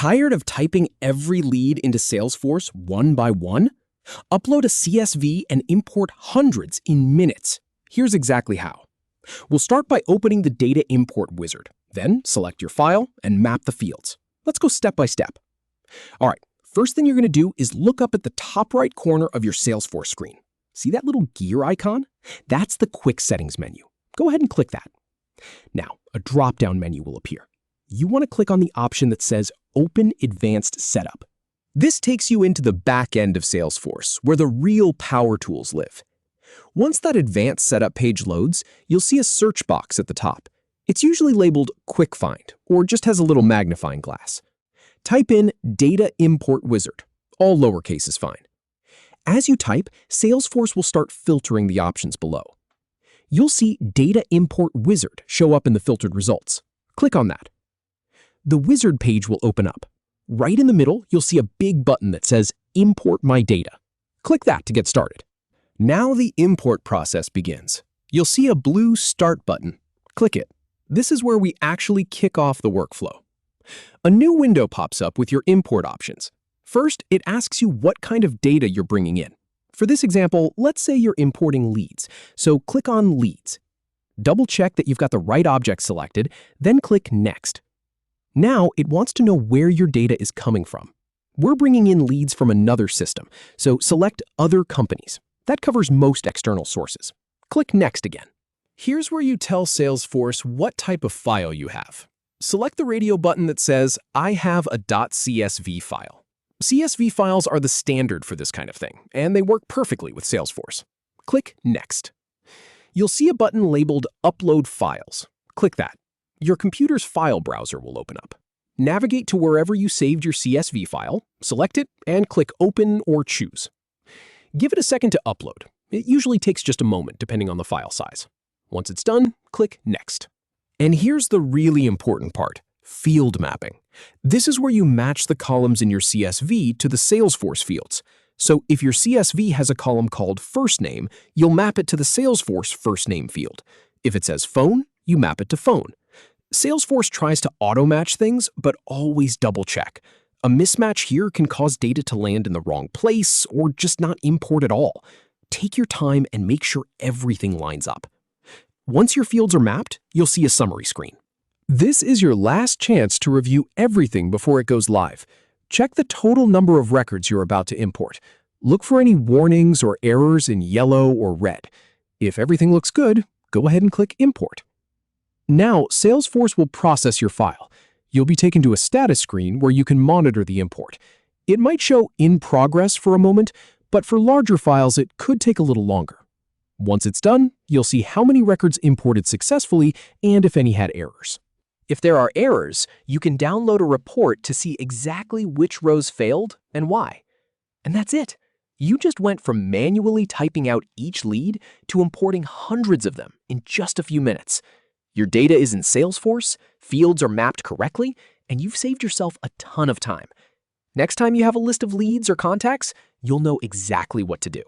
Tired of typing every lead into Salesforce one by one? Upload a CSV and import hundreds in minutes. Here's exactly how. We'll start by opening the Data Import wizard. Then select your file and map the fields. Let's go step by step. All right, first thing you're going to do is look up at the top right corner of your Salesforce screen. See that little gear icon? That's the Quick Settings menu. Go ahead and click that. Now, a drop-down menu will appear. You want to click on the option that says Open Advanced Setup. This takes you into the back end of Salesforce, where the real power tools live. Once that Advanced Setup page loads, you'll see a search box at the top. It's usually labeled Quick Find, or just has a little magnifying glass. Type in Data Import Wizard. All lowercase is fine. As you type, Salesforce will start filtering the options below. You'll see Data Import Wizard show up in the filtered results. Click on that. The wizard page will open up. Right in the middle, you'll see a big button that says Import My Data. Click that to get started. Now the import process begins. You'll see a blue Start button. Click it. This is where we actually kick off the workflow. A new window pops up with your import options. First, it asks you what kind of data you're bringing in. For this example, let's say you're importing leads, so click on Leads. Double-check that you've got the right object selected, then click Next. Now, it wants to know where your data is coming from. We're bringing in leads from another system, so select Other Companies. That covers most external sources. Click Next again. Here's where you tell Salesforce what type of file you have. Select the radio button that says, I have a .csv file. CSV files are the standard for this kind of thing, and they work perfectly with Salesforce. Click Next. You'll see a button labeled Upload Files. Click that. Your computer's file browser will open up. Navigate to wherever you saved your CSV file, select it, and click Open or Choose. Give it a second to upload. It usually takes just a moment, depending on the file size. Once it's done, click Next. And here's the really important part, field mapping. This is where you match the columns in your CSV to the Salesforce fields. So if your CSV has a column called First Name, you'll map it to the Salesforce First Name field. If it says Phone, you map it to Phone. Salesforce tries to auto-match things, but always double-check. A mismatch here can cause data to land in the wrong place or just not import at all. Take your time and make sure everything lines up. Once your fields are mapped, you'll see a summary screen. This is your last chance to review everything before it goes live. Check the total number of records you're about to import. Look for any warnings or errors in yellow or red. If everything looks good, go ahead and click Import. Now, Salesforce will process your file. You'll be taken to a status screen where you can monitor the import. It might show in progress for a moment, but for larger files, it could take a little longer. Once it's done, you'll see how many records imported successfully and if any had errors. If there are errors, you can download a report to see exactly which rows failed and why. And that's it. You just went from manually typing out each lead to importing hundreds of them in just a few minutes. Your data is in Salesforce, fields are mapped correctly, and you've saved yourself a ton of time. Next time you have a list of leads or contacts, you'll know exactly what to do.